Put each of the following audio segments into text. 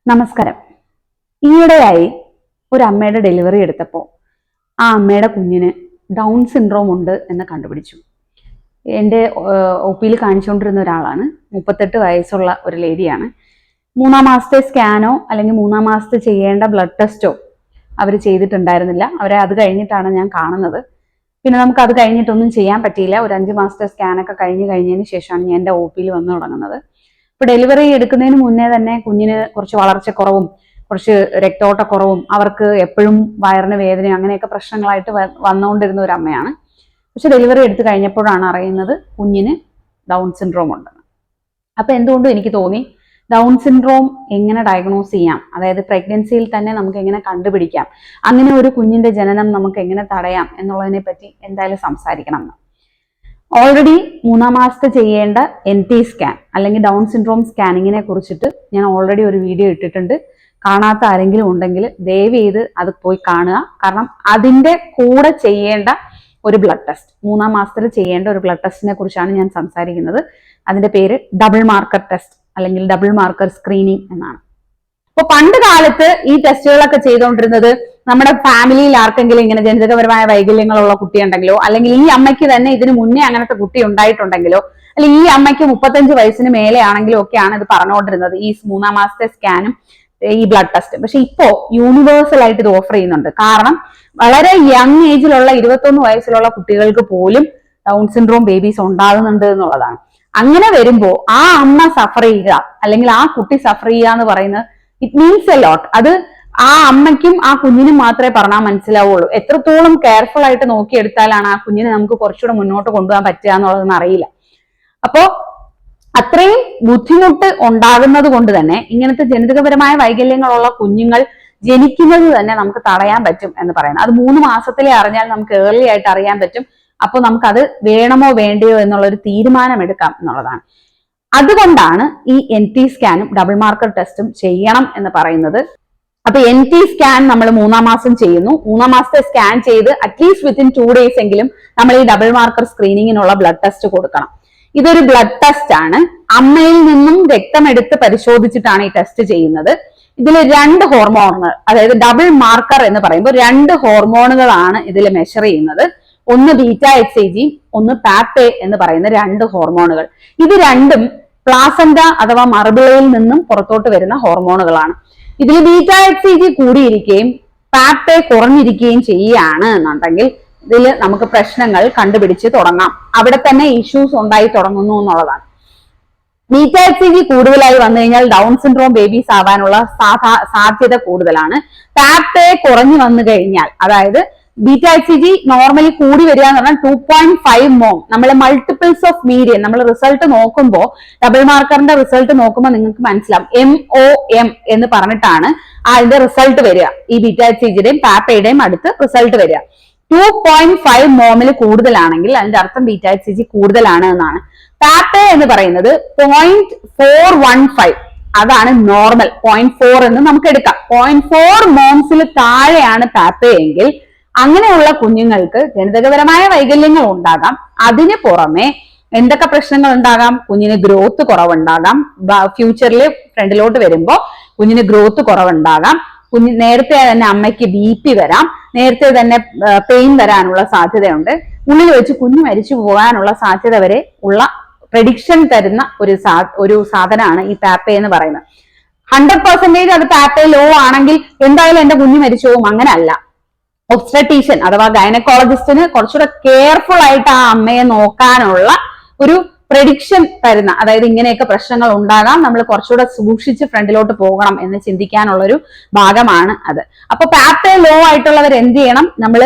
നമസ്കാരം. ഈയിടെയായി ഒരു അമ്മയുടെ ഡെലിവറി എടുത്തപ്പോൾ ആ അമ്മയുടെ കുഞ്ഞിന് ഡൗൺ സിൻഡ്രോം ഉണ്ട് എന്ന് കണ്ടുപിടിച്ചു. എൻ്റെ ഒ.പിയിൽ കാണിച്ചുകൊണ്ടിരുന്ന ഒരാളാണ്. 38 വയസ്സുള്ള ഒരു ലേഡിയാണ്. 3-ാം മാസത്തെ സ്കാനോ അല്ലെങ്കിൽ 3-ാം മാസത്തെ ചെയ്യേണ്ട ബ്ലഡ് ടെസ്റ്റോ അവർ ചെയ്തിട്ടുണ്ടായിരുന്നില്ല. അവരെ അത് കഴിഞ്ഞിട്ടാണ് ഞാൻ കാണുന്നത്. പിന്നെ നമുക്ക് അത് കഴിഞ്ഞിട്ടൊന്നും ചെയ്യാൻ പറ്റിയില്ല. ഒരു 5 മാസത്തെ സ്കാനൊക്കെ കഴിഞ്ഞതിന് ശേഷമാണ് ഞാൻ എൻ്റെ ഒ.പിയിൽ വന്നു തുടങ്ങുന്നത്. ഇപ്പൊ ഡെലിവറി എടുക്കുന്നതിന് മുന്നേ തന്നെ കുഞ്ഞിന് കുറച്ച് വളർച്ചക്കുറവും കുറച്ച് രക്തോട്ടക്കുറവും അവർക്ക് എപ്പോഴും വയറിന് വേദനയും അങ്ങനെയൊക്കെ പ്രശ്നങ്ങളായിട്ട് വന്നുകൊണ്ടിരുന്ന ഒരു അമ്മയാണ്. പക്ഷെ ഡെലിവറി എടുത്തു കഴിഞ്ഞപ്പോഴാണ് അറിയുന്നത് കുഞ്ഞിന് ഡൗൺ സിൻഡ്രോം ഉണ്ടെന്ന്. അപ്പൊ എന്തുകൊണ്ടും എനിക്ക് തോന്നി ഡൗൺ സിൻഡ്രോം എങ്ങനെ ഡയഗ്നോസ് ചെയ്യാം, അതായത് പ്രഗ്നൻസിയിൽ തന്നെ നമുക്ക് എങ്ങനെ കണ്ടുപിടിക്കാം, അങ്ങനെ ഒരു കുഞ്ഞിന്റെ ജനനം നമുക്ക് എങ്ങനെ തടയാം എന്നുള്ളതിനെ പറ്റി എന്തായാലും സംസാരിക്കണം എന്ന്. ഓൾറെഡി 3-ാം മാസത്തെ ചെയ്യേണ്ട NT സ്കാൻ അല്ലെങ്കിൽ ഡൗൺ സിൻഡ്രോം സ്കാനിങ്ങിനെ കുറിച്ചിട്ട് ഞാൻ ഓൾറെഡി ഒരു വീഡിയോ ഇട്ടിട്ടുണ്ട്. കാണാത്ത ആരെങ്കിലും ഉണ്ടെങ്കിൽ ദയവ് ചെയ്ത് അത് പോയി കാണുക. കാരണം അതിൻ്റെ കൂടെ ചെയ്യേണ്ട ഒരു ബ്ലഡ് ടെസ്റ്റ്, 3-ാം മാസത്തിൽ ചെയ്യേണ്ട ഒരു ബ്ലഡ് ടെസ്റ്റിനെ കുറിച്ചാണ് ഞാൻ സംസാരിക്കുന്നത്. അതിന്റെ പേര് ഡബിൾ മാർക്കർ ടെസ്റ്റ് അല്ലെങ്കിൽ ഡബിൾ മാർക്കർ സ്ക്രീനിങ് എന്നാണ്. അപ്പൊ പണ്ട് കാലത്ത് ഈ ടെസ്റ്റുകളൊക്കെ ചെയ്തുകൊണ്ടിരുന്നത് നമ്മുടെ ഫാമിലിയിൽ ആർക്കെങ്കിലും ഇങ്ങനെ ജനിതകപരമായ വൈകല്യങ്ങളുള്ള കുട്ടിയുണ്ടെങ്കിലോ, അല്ലെങ്കിൽ ഈ അമ്മയ്ക്ക് തന്നെ ഇതിനു മുന്നേ അങ്ങനത്തെ കുട്ടി ഉണ്ടായിട്ടുണ്ടെങ്കിലോ, അല്ലെങ്കിൽ ഈ അമ്മയ്ക്ക് 35 വയസ്സിന് മേലെ ആണെങ്കിലും ഒക്കെയാണ് ഇത് പറഞ്ഞുകൊണ്ടിരുന്നത്, ഈ 3-ാം മാസത്തെ സ്കാനും ഈ ബ്ലഡ് ടെസ്റ്റ്. പക്ഷെ ഇപ്പോ യൂണിവേഴ്സൽ ആയിട്ട് ഇത് ഓഫർ ചെയ്യുന്നുണ്ട്. കാരണം വളരെ യങ് ഏജിലുള്ള 21 വയസ്സിലുള്ള കുട്ടികൾക്ക് പോലും ഡൗൺ സിൻഡ്രോം ബേബീസ് ഉണ്ടാകുന്നുണ്ട് എന്നുള്ളതാണ്. അങ്ങനെ വരുമ്പോ ആ അമ്മ സഫർ ചെയ്യുക അല്ലെങ്കിൽ ആ കുട്ടി സഫർ ചെയ്യുക എന്ന് പറയുന്നത് ഇറ്റ് മീൻസ് എ ലോട്ട്. അത് ആ അമ്മയ്ക്കും ആ കുഞ്ഞിനും മാത്രമേ പറഞ്ഞാൽ മനസ്സിലാവുള്ളൂ. എത്രത്തോളം കെയർഫുൾ ആയിട്ട് നോക്കിയെടുത്താലാണ് ആ കുഞ്ഞിനെ നമുക്ക് കുറച്ചുകൂടെ മുന്നോട്ട് കൊണ്ടുപോകാൻ പറ്റുക എന്നുള്ളതെന്ന് അറിയില്ല. അപ്പോ അത്രയും ബുദ്ധിമുട്ട് ഉണ്ടാകുന്നത് കൊണ്ട് തന്നെ ഇങ്ങനത്തെ ജനിതകപരമായ വൈകല്യങ്ങളുള്ള കുഞ്ഞുങ്ങൾ ജനിക്കുന്നത് തന്നെ നമുക്ക് തടയാൻ പറ്റും എന്ന് പറയുന്നത്. അത് 3 മാസത്തിലെ അറിഞ്ഞാൽ നമുക്ക് ഏർലി ആയിട്ട് അറിയാൻ പറ്റും. അപ്പോൾ നമുക്കത് വേണമോ വേണ്ടയോ എന്നുള്ളൊരു തീരുമാനം എടുക്കാം എന്നുള്ളതാണ്. അതുകൊണ്ടാണ് ഈ NT സ്കാനും ഡബിൾ മാർക്കർ ടെസ്റ്റും ചെയ്യണം എന്ന് പറയുന്നത്. അപ്പൊ NT സ്കാൻ നമ്മൾ 3-ാം മാസം ചെയ്യുന്നു. 3-ാം മാസത്തെ സ്കാൻ ചെയ്ത് അറ്റ്ലീസ്റ്റ് വിത്തിൻ 2 ഡേയ്സ് എങ്കിലും നമ്മൾ ഈ ഡബിൾ മാർക്കർ സ്ക്രീനിങ്ങിനുള്ള ബ്ലഡ് ടെസ്റ്റ് കൊടുക്കണം. ഇതൊരു ബ്ലഡ് ടെസ്റ്റ് ആണ്. അമ്മയിൽ നിന്നും രക്തമെടുത്ത് പരിശോധിച്ചിട്ടാണ് ഈ ടെസ്റ്റ് ചെയ്യുന്നത്. ഇതിൽ 2 ഹോർമോണുകൾ, അതായത് ഡബിൾ മാർക്കർ എന്ന് പറയുമ്പോൾ 2 ഹോർമോണുകളാണ് ഇതിൽ മെഷർ ചെയ്യുന്നത്. ഒന്ന് β-HCG, ഒന്ന് പാപ്പേ എന്ന് പറയുന്ന 2 ഹോർമോണുകൾ. ഇത് രണ്ടും പ്ലാസന്റ അഥവാ മറുപിളയിൽ നിന്നും പുറത്തോട്ട് വരുന്ന ഹോർമോണുകളാണ്. ഇതിൽ β-HCG കൂടിയിരിക്കുകയും പാപ്പേ കുറഞ്ഞിരിക്കുകയും ചെയ്യുകയാണ് എന്നുണ്ടെങ്കിൽ ഇതിൽ നമുക്ക് പ്രശ്നങ്ങൾ കണ്ടുപിടിച്ച് തുടങ്ങാം. അവിടെ തന്നെ ഇഷ്യൂസ് ഉണ്ടായി തുടങ്ങുന്നു എന്നുള്ളതാണ്. β-HCG കൂടുതലായി വന്നു കഴിഞ്ഞാൽ ഡൗൺ സിൻഡ്രോം ബേബീസ് ആവാനുള്ള സാധ്യത കൂടുതലാണ്. പാപ്പേ കുറഞ്ഞു വന്നു കഴിഞ്ഞാൽ, അതായത് β-HCG നോർമലി കൂടി വരിക എന്ന് പറഞ്ഞാൽ 2.5 മോം. നമ്മൾ മൾട്ടിപ്പിൾസ് ഓഫ് മീഡിയൻ നമ്മൾ റിസൾട്ട് നോക്കുമ്പോൾ, ഡബിൾ മാർക്കറിന്റെ റിസൾട്ട് നോക്കുമ്പോൾ നിങ്ങൾക്ക് മനസ്സിലാവും MOM എന്ന് പറഞ്ഞിട്ടാണ് അതിന്റെ റിസൾട്ട് വരിക. ഈ β-HCGയുടെയും പാപ്പയുടെയും അടുത്ത് റിസൾട്ട് വരിക. 2.5 മോമിൽ കൂടുതലാണെങ്കിൽ അതിന്റെ അർത്ഥം β-HCG കൂടുതലാണ് എന്നാണ്. പാപ്പേ എന്ന് പറയുന്നത് 0.415, അതാണ് നോർമൽ. 0.4 എന്ന് നമുക്ക് എടുക്കാം. 0.4 മോംസിൽ താഴെയാണ് പാപ്പേ എങ്കിൽ അങ്ങനെയുള്ള കുഞ്ഞുങ്ങൾക്ക് ജനിതകപരമായ വൈകല്യങ്ങൾ ഉണ്ടാകാം. അതിന് പുറമെ എന്തൊക്കെ പ്രശ്നങ്ങൾ ഉണ്ടാകാം? കുഞ്ഞിന് ഗ്രോത്ത് കുറവുണ്ടാകാം. ഫ്യൂച്ചറിൽ ഫ്രണ്ടിലോട്ട് വരുമ്പോൾ കുഞ്ഞിന് ഗ്രോത്ത് കുറവുണ്ടാകാം. നേരത്തെ തന്നെ അമ്മയ്ക്ക് BP വരാം. നേരത്തെ തന്നെ പെയിൻ വരാനുള്ള സാധ്യതയുണ്ട്. ഉള്ളിൽ വെച്ച് കുഞ്ഞ് മരിച്ചു പോകാനുള്ള സാധ്യത വരെ ഉള്ള പ്രഡിക്ഷൻ തരുന്ന ഒരു സാധനമാണ് ഈ പാപ്പേ എന്ന് പറയുന്നത്. 100% അത് പാപ്പേ ലോ ആണെങ്കിൽ എന്തായാലും എന്റെ കുഞ്ഞ് മരിച്ചു പോകും, അങ്ങനെ അല്ല. ഒബ്സ്റ്ററ്റീഷ്യൻ അഥവാ ഗൈനക്കോളജിസ്റ്റിന് കുറച്ചുകൂടെ കെയർഫുൾ ആയിട്ട് ആ അമ്മയെ നോക്കാനുള്ള ഒരു പ്രഡിക്ഷൻ തരുന്ന, അതായത് ഇങ്ങനെയൊക്കെ പ്രശ്നങ്ങൾ ഉണ്ടാകാം, നമ്മൾ കുറച്ചുകൂടെ സൂക്ഷിച്ച് ഫ്രണ്ടിലോട്ട് പോകണം എന്ന് ചിന്തിക്കാനുള്ള ഒരു ഭാഗമാണ് അത്. അപ്പൊ പാപ്പേ ലോ ആയിട്ടുള്ളവർ എന്ത് ചെയ്യണം? നമ്മൾ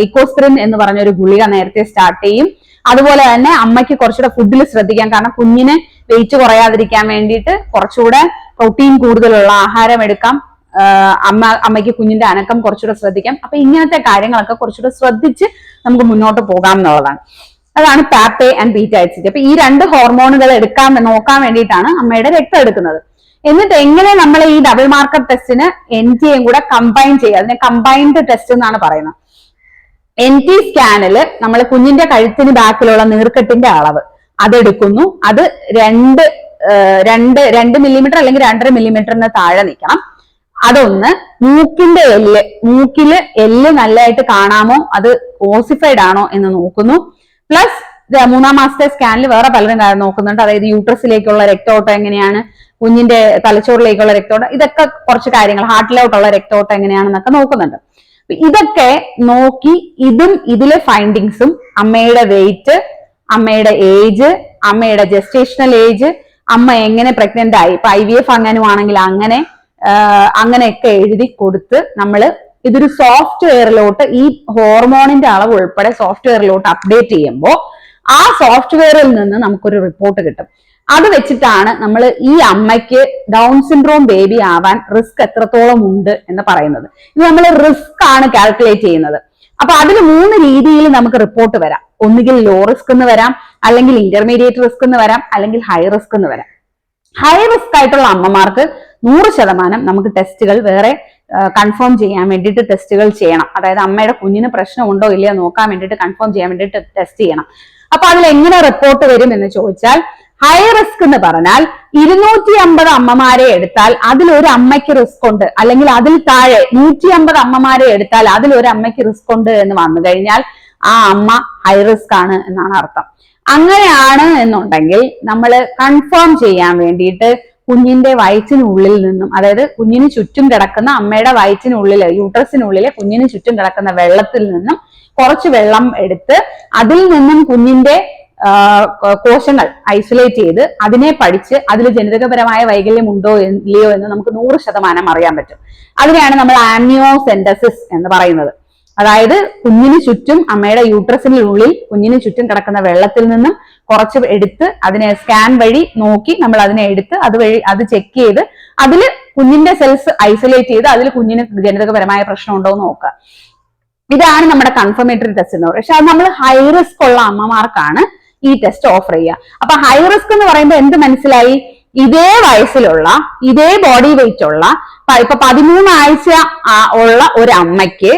ഇക്കോസ്പ്രിൻ എന്ന് പറഞ്ഞ ഒരു ഗുളിക നേരത്തെ സ്റ്റാർട്ട് ചെയ്യും. അതുപോലെ തന്നെ അമ്മയ്ക്ക് കുറച്ചുകൂടെ ഫുഡിൽ ശ്രദ്ധിക്കാം. കാരണം കുഞ്ഞിന് വെയിറ്റ് കുറയാതിരിക്കാൻ വേണ്ടിയിട്ട് കുറച്ചുകൂടെ പ്രോട്ടീൻ കൂടുതലുള്ള ആഹാരം എടുക്കാം. അമ്മയ്ക്ക് കുഞ്ഞിന്റെ അനക്കം കുറച്ചുകൂടെ ശ്രദ്ധിക്കാം. അപ്പൊ ഇങ്ങനത്തെ കാര്യങ്ങളൊക്കെ കുറച്ചുകൂടെ ശ്രദ്ധിച്ച് നമുക്ക് മുന്നോട്ട് പോകാം എന്നുള്ളതാണ്. അതാണ് പാപ്പേ ആൻഡ് β-HCG. അപ്പൊ ഈ 2 ഹോർമോണുകൾ നോക്കാൻ വേണ്ടിയിട്ടാണ് അമ്മയുടെ രക്തം എടുക്കുന്നത്. എന്നിട്ട് എങ്ങനെ നമ്മൾ ഈ ഡബിൾ മാർക്കർ ടെസ്റ്റിന് NTയും കൂടെ കമ്പൈൻ ചെയ്യുക, അതിനെ കമ്പൈൻഡ് ടെസ്റ്റ് എന്നാണ് പറയുന്നത്. NT സ്കാനില് നമ്മൾ കുഞ്ഞിന്റെ കഴുത്തിന് ബാക്കിലുള്ള നീർക്കെട്ടിന്റെ അളവ് അതെടുക്കുന്നു. അത് 2 രണ്ട് മില്ലിമീറ്റർ അല്ലെങ്കിൽ 2.5 മില്ലിമീറ്ററിന് താഴെ നിൽക്കണം. അതൊന്ന്. മൂക്കില് എല്ല് നല്ലതായിട്ട് കാണാമോ, അത് ഓസിഫൈഡ് ആണോ എന്ന് നോക്കുന്നു. പ്ലസ് 3-ാം മാസത്തെ സ്കാനിൽ വേറെ പലരും നോക്കുന്നുണ്ട്. അതായത് യൂട്രസിലേക്കുള്ള രക്തോട്ടം എങ്ങനെയാണ്, കുഞ്ഞിന്റെ തലച്ചോറിലേക്കുള്ള രക്തോട്ടം, ഇതൊക്കെ കുറച്ച് കാര്യങ്ങൾ, ഹാർട്ടിലോട്ടുള്ള രക്തോട്ടം എങ്ങനെയാണെന്നൊക്കെ നോക്കുന്നുണ്ട്. ഇതൊക്കെ നോക്കി ഇതിലെ ഫൈൻഡിങ്സും അമ്മയുടെ വെയിറ്റ്, അമ്മയുടെ ഏജ്, അമ്മയുടെ ജസ്റ്റേഷണൽ ഏജ്, അമ്മ എങ്ങനെ പ്രഗ്നന്റ് ആയി, ഇപ്പൊ IVF അങ്ങനെയാണെങ്കിൽ അങ്ങനെയൊക്കെ എഴുതി കൊടുത്ത് ഇതൊരു സോഫ്റ്റ്വെയറിലോട്ട്, ഈ ഹോർമോണിന്റെ അളവ് ഉൾപ്പെടെ സോഫ്റ്റ്വെയറിലോട്ട് അപ്ഡേറ്റ് ചെയ്യുമ്പോൾ ആ സോഫ്റ്റ്വെയറിൽ നിന്ന് നമുക്കൊരു റിപ്പോർട്ട് കിട്ടും. അത് വെച്ചിട്ടാണ് നമ്മൾ ഈ അമ്മയ്ക്ക് ഡൗൺ സിൻഡ്രോം ബേബി ആവാൻ റിസ്ക് എത്രത്തോളം ഉണ്ട് എന്ന് പറയുന്നത്. ഇത് നമ്മൾ റിസ്ക് ആണ് കാൽക്കുലേറ്റ് ചെയ്യുന്നത്. അപ്പൊ അതിൽ 3 രീതിയിൽ നമുക്ക് റിപ്പോർട്ട് വരാം. ഒന്നുകിൽ ലോ റിസ്ക് എന്ന് വരാം, അല്ലെങ്കിൽ ഇന്റർമീഡിയറ്റ് റിസ്ക് എന്ന് വരാം, അല്ലെങ്കിൽ ഹൈ റിസ്ക് എന്ന് വരാം. ഹൈ റിസ്ക് ആയിട്ടുള്ള അമ്മമാർക്ക് 100% നമുക്ക് ടെസ്റ്റുകൾ വേറെ കൺഫേം ചെയ്യാൻ വേണ്ടിയിട്ട് ടെസ്റ്റുകൾ ചെയ്യണം. അതായത് അമ്മയുടെ കുഞ്ഞിന് പ്രശ്നമുണ്ടോ ഇല്ലയോ നോക്കാൻ വേണ്ടിയിട്ട് കൺഫേം ചെയ്യാൻ വേണ്ടിയിട്ട് ടെസ്റ്റ് ചെയ്യണം. അപ്പൊ അതിൽ എങ്ങനെ റിപ്പോർട്ട് വരും എന്ന് ചോദിച്ചാൽ, ഹൈ റിസ്ക് എന്ന് പറഞ്ഞാൽ 250 അമ്മമാരെ എടുത്താൽ അതിൽ ഒരു അമ്മയ്ക്ക് റിസ്ക് ഉണ്ട്, അല്ലെങ്കിൽ അതിൽ താഴെ 150 അമ്മമാരെ എടുത്താൽ അതിൽ ഒരു അമ്മയ്ക്ക് റിസ്ക് ഉണ്ട് എന്ന് വന്നു കഴിഞ്ഞാൽ ആ അമ്മ ഹൈ റിസ്ക് ആണ് എന്നാണ് അർത്ഥം. അങ്ങനെയാണ് എന്നുണ്ടെങ്കിൽ നമ്മൾ കൺഫേം ചെയ്യാൻ വേണ്ടിയിട്ട് കുഞ്ഞിന്റെ വയറ്റിനുള്ളിൽ നിന്നും, അതായത് കുഞ്ഞിന് ചുറ്റും കിടക്കുന്ന അമ്മയുടെ വയറ്റിനുള്ളില്, യൂട്രസിനുള്ളിലെ കുഞ്ഞിന് ചുറ്റും കിടക്കുന്ന വെള്ളത്തിൽ നിന്നും കുറച്ച് വെള്ളം എടുത്ത് അതിൽ നിന്നും കുഞ്ഞിന്റെ കോശങ്ങൾ ഐസൊലേറ്റ് ചെയ്ത് അതിനെ പഠിച്ച് അതിൽ ജനിതകപരമായ വൈകല്യം ഉണ്ടോ ഇല്ലയോ എന്ന് നമുക്ക് 100% അറിയാൻ പറ്റും. അതിനെയാണ് നമ്മൾ ആംനിയോസെന്റസിസ് എന്ന് പറയുന്നത്. അതായത് കുഞ്ഞിന് ചുറ്റും, അമ്മയുടെ യൂട്രസിനുള്ളിൽ കുഞ്ഞിന് ചുറ്റും കിടക്കുന്ന വെള്ളത്തിൽ നിന്നും കുറച്ച് എടുത്ത് അതിനെ സ്കാൻ വഴി നോക്കി നമ്മൾ അതിനെ എടുത്ത് അത് ചെക്ക് ചെയ്ത് അതിൽ കുഞ്ഞിന്റെ സെൽസ് ഐസൊലേറ്റ് ചെയ്ത് അതിൽ കുഞ്ഞിന് ജനിതകപരമായ പ്രശ്നം ഉണ്ടോ എന്ന് നോക്കുക. ഇതാണ് നമ്മുടെ കൺഫർമേറ്ററി ടെസ്റ്റ് എന്ന് പറയുന്നത്. പക്ഷെ അത് നമ്മൾ ഹൈ റിസ്ക് ഉള്ള അമ്മമാർക്കാണ് ഈ ടെസ്റ്റ് ഓഫർ ചെയ്യുക. അപ്പൊ ഹൈ റിസ്ക് എന്ന് പറയുമ്പോൾ എന്ത് മനസ്സിലായി? ഇതേ വയസ്സിലുള്ള, ഇതേ ബോഡി വെയിറ്റ് ഉള്ള, ഇപ്പൊ 13 ആഴ്ച ഉള്ള ഒരു അമ്മയ്ക്ക്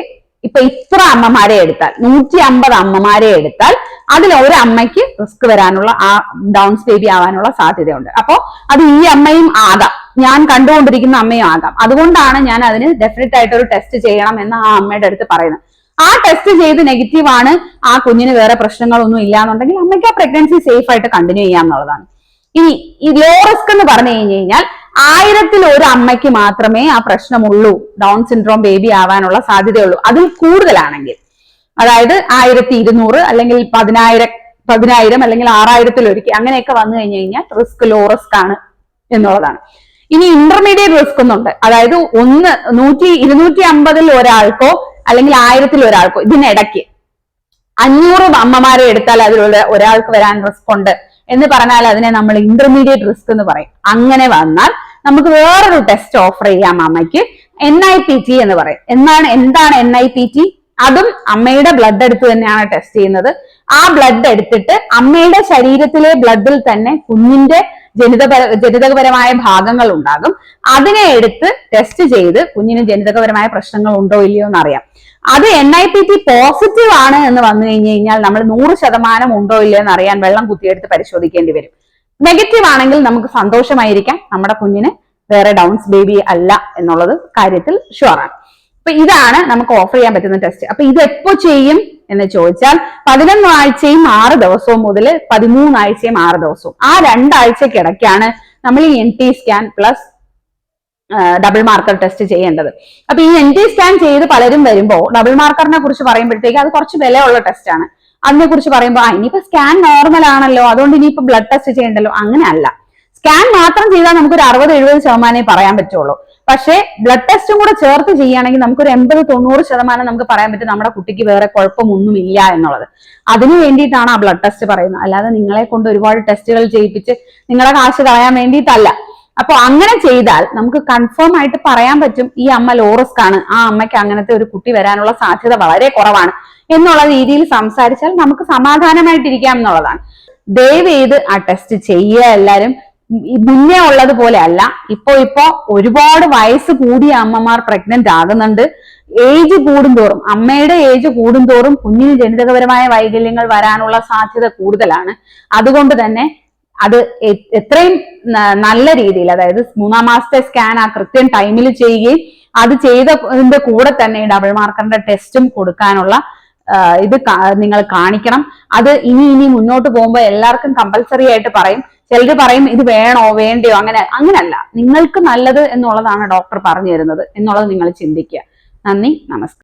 ഇപ്പൊ ഇത്ര അമ്മമാരെ എടുത്താൽ, 150 അമ്മമാരെ എടുത്താൽ അതിൽ ഒരു അമ്മയ്ക്ക് റിസ്ക് വരാനുള്ള, ആ ഡൗൺസ് ബേബി ആവാനുള്ള സാധ്യതയുണ്ട്. അപ്പോ അത് ഈ അമ്മയും ആകാം, ഞാൻ കണ്ടുകൊണ്ടിരിക്കുന്ന അമ്മയും ആകാം. അതുകൊണ്ടാണ് ഞാൻ അതിന് ഡെഫിനറ്റ് ആയിട്ട് ഒരു ടെസ്റ്റ് ചെയ്യണം എന്ന് ആ അമ്മയുടെ അടുത്ത് പറയുന്നത്. ആ ടെസ്റ്റ് ചെയ്ത് നെഗറ്റീവ് ആണ്, ആ കുഞ്ഞിന് വേറെ പ്രശ്നങ്ങളൊന്നും ഇല്ലാന്നുണ്ടെങ്കിൽ അമ്മയ്ക്ക് ആ പ്രഗ്നൻസി സേഫ് ആയിട്ട് കണ്ടിന്യൂ ചെയ്യാന്നുള്ളതാണ്. ഇനി ഈ ലോ റിസ്ക് എന്ന് പറഞ്ഞു കഴിഞ്ഞാൽ 1000-ൽ ഒരു അമ്മയ്ക്ക് മാത്രമേ ആ പ്രശ്നമുള്ളൂ, ഡൗൺ സിൻഡ്രോം ബേബി ആവാനുള്ള സാധ്യതയുള്ളൂ. അതിൽ കൂടുതലാണെങ്കിൽ, അതായത് 1200 അല്ലെങ്കിൽ 10,000 അല്ലെങ്കിൽ 6000-ൽ ഒരിക്കൽ അങ്ങനെയൊക്കെ വന്നു കഴിഞ്ഞാൽ റിസ്ക് ലോ റിസ്ക് ആണ് എന്നുള്ളതാണ്. ഇനി ഇന്റർമീഡിയറ്റ് റിസ്ക് എന്നുണ്ട്. അതായത് 250-ൽ ഒരാൾക്കോ അല്ലെങ്കിൽ 1000-ൽ ഒരാൾക്കോ, ഇതിനിടയ്ക്ക് 500 അമ്മമാരെ എടുത്താൽ അതിലുള്ള ഒരാൾക്ക് വരാൻ റിസ്ക് ഉണ്ട് എന്ന് പറഞ്ഞാൽ അതിനെ നമ്മൾ ഇന്റർമീഡിയറ്റ് റിസ്ക് എന്ന് പറയും. അങ്ങനെ വന്നാൽ നമുക്ക് വേറൊരു ടെസ്റ്റ് ഓഫർ ചെയ്യാം അമ്മയ്ക്ക്, NIPT എന്ന് പറയും. എന്താണ് NIPT? അതും അമ്മയുടെ ബ്ലഡ് എടുത്ത് തന്നെയാണ് ടെസ്റ്റ് ചെയ്യുന്നത്. ആ ബ്ലഡ് എടുത്തിട്ട് അമ്മയുടെ ശരീരത്തിലെ ബ്ലഡിൽ തന്നെ കുഞ്ഞിന്റെ ജനിതകപരമായ ഭാഗങ്ങൾ ഉണ്ടാകും. അതിനെ എടുത്ത് ടെസ്റ്റ് ചെയ്ത് കുഞ്ഞിന് ജനിതകപരമായ പ്രശ്നങ്ങൾ ഉണ്ടോ ഇല്ലയോ എന്ന് അറിയാം. അത് NIPT പോസിറ്റീവ് ആണ് എന്ന് വന്നു കഴിഞ്ഞാൽ നമ്മൾ 100% ഉണ്ടോ ഇല്ലയോ എന്ന് അറിയാൻ വെള്ളം കുത്തിയെടുത്ത് പരിശോധിക്കേണ്ടി വരും. നെഗറ്റീവ് ആണെങ്കിൽ നമുക്ക് സന്തോഷമായിരിക്കാം, നമ്മുടെ കുഞ്ഞിന് വേറെ ഡൗൺസ് ബേബി അല്ല എന്നുള്ളത് കാര്യത്തിൽ ഷുവറാണ്. അപ്പൊ ഇതാണ് നമുക്ക് ഓഫർ ചെയ്യാൻ പറ്റുന്ന ടെസ്റ്റ്. അപ്പൊ ഇത് എപ്പോ ചെയ്യും എന്ന് ചോദിച്ചാൽ 11 ആഴ്ചയും 6 ദിവസവും മുതൽ 13 ആഴ്ചയും 6 ദിവസവും, ആ 2 ആഴ്ചക്കിടയ്ക്കാണ് നമ്മൾ ഈ NT scan plus double marker test ചെയ്യേണ്ടത്. അപ്പൊ ഈ NT സ്കാൻ ചെയ്ത് പലരും വരുമ്പോൾ ഡബിൾ മാർക്കറിനെ കുറിച്ച് പറയുമ്പോഴത്തേക്ക് അത് കുറച്ച് വിലയുള്ള ടെസ്റ്റ് ആണ്. അതിനെ കുറിച്ച് പറയുമ്പോൾ ഇനിയിപ്പോ സ്കാൻ നോർമൽ ആണല്ലോ, അതുകൊണ്ട് ഇനിയിപ്പോ ബ്ലഡ് ടെസ്റ്റ് ചെയ്യണ്ടല്ലോ, അങ്ങനെയല്ല. സ്കാൻ മാത്രം ചെയ്താൽ നമുക്കൊരു 60-70% പറയാൻ പറ്റുള്ളൂ. പക്ഷേ ബ്ലഡ് ടെസ്റ്റും കൂടെ ചേർത്ത് ചെയ്യുകയാണെങ്കിൽ നമുക്കൊരു 80-90% നമുക്ക് പറയാൻ പറ്റും നമ്മുടെ കുട്ടിക്ക് വേറെ കുഴപ്പമൊന്നുമില്ല എന്നുള്ളത്. അതിനു വേണ്ടിയിട്ടാണ് ആ ബ്ലഡ് ടെസ്റ്റ് പറയുന്നത്, അല്ലാതെ നിങ്ങളെ കൊണ്ട് ഒരുപാട് ടെസ്റ്റുകൾ ചെയ്യിപ്പിച്ച് നിങ്ങളെ കാശ് കളയാൻ വേണ്ടിയിട്ടല്ല. അപ്പൊ അങ്ങനെ ചെയ്താൽ നമുക്ക് കൺഫേം ആയിട്ട് പറയാൻ പറ്റും ഈ അമ്മ ലോ റിസ്ക് ആണ്, ആ അമ്മയ്ക്ക് അങ്ങനത്തെ ഒരു കുട്ടി വരാനുള്ള സാധ്യത വളരെ കുറവാണ് എന്നുള്ള രീതിയിൽ സംസാരിച്ചാൽ നമുക്ക് സമാധാനമായിട്ടിരിക്കാം എന്നുള്ളതാണ്. ദയവ് ചെയ്ത് ആ ടെസ്റ്റ് ചെയ്യുക എല്ലാവരും. മുന്നേ ഉള്ളതുപോലെ അല്ല, ഇപ്പോ ഒരുപാട് വയസ്സ് കൂടിയ അമ്മമാർ പ്രഗ്നന്റ് ആകുന്നുണ്ട്. ഏജ് കൂടുന്തോറും, അമ്മയുടെ ഏജ് കൂടുന്തോറും കുഞ്ഞിന് ജനിതകപരമായ വൈകല്യങ്ങൾ വരാനുള്ള സാധ്യത കൂടുതലാണ്. അതുകൊണ്ട് തന്നെ അത് എത്രയും നല്ല രീതിയിൽ, അതായത് 3-ാം മാസത്തെ സ്കാൻ ആ കൃത്യം ടൈമിൽ ചെയ്യുകയും അത് ചെയ്തതിന്റെ കൂടെ തന്നെ ഡബിൾ മാർക്കറിന്റെ ടെസ്റ്റും കൊടുക്കാനുള്ള ഇത് നിങ്ങൾ കാണിക്കണം. അത് ഇനി മുന്നോട്ട് പോകുമ്പോൾ എല്ലാവർക്കും കമ്പൽസറി ആയിട്ട് പറയും. ചിലർ പറയും ഇത് വേണോ വേണ്ടയോ, അങ്ങനല്ല. നിങ്ങൾക്ക് നല്ലത് എന്നുള്ളതാണ് ഡോക്ടർ പറഞ്ഞു തരുന്നത് എന്നുള്ളത് നിങ്ങൾ ചിന്തിക്കുക. നന്ദി, നമസ്കാരം.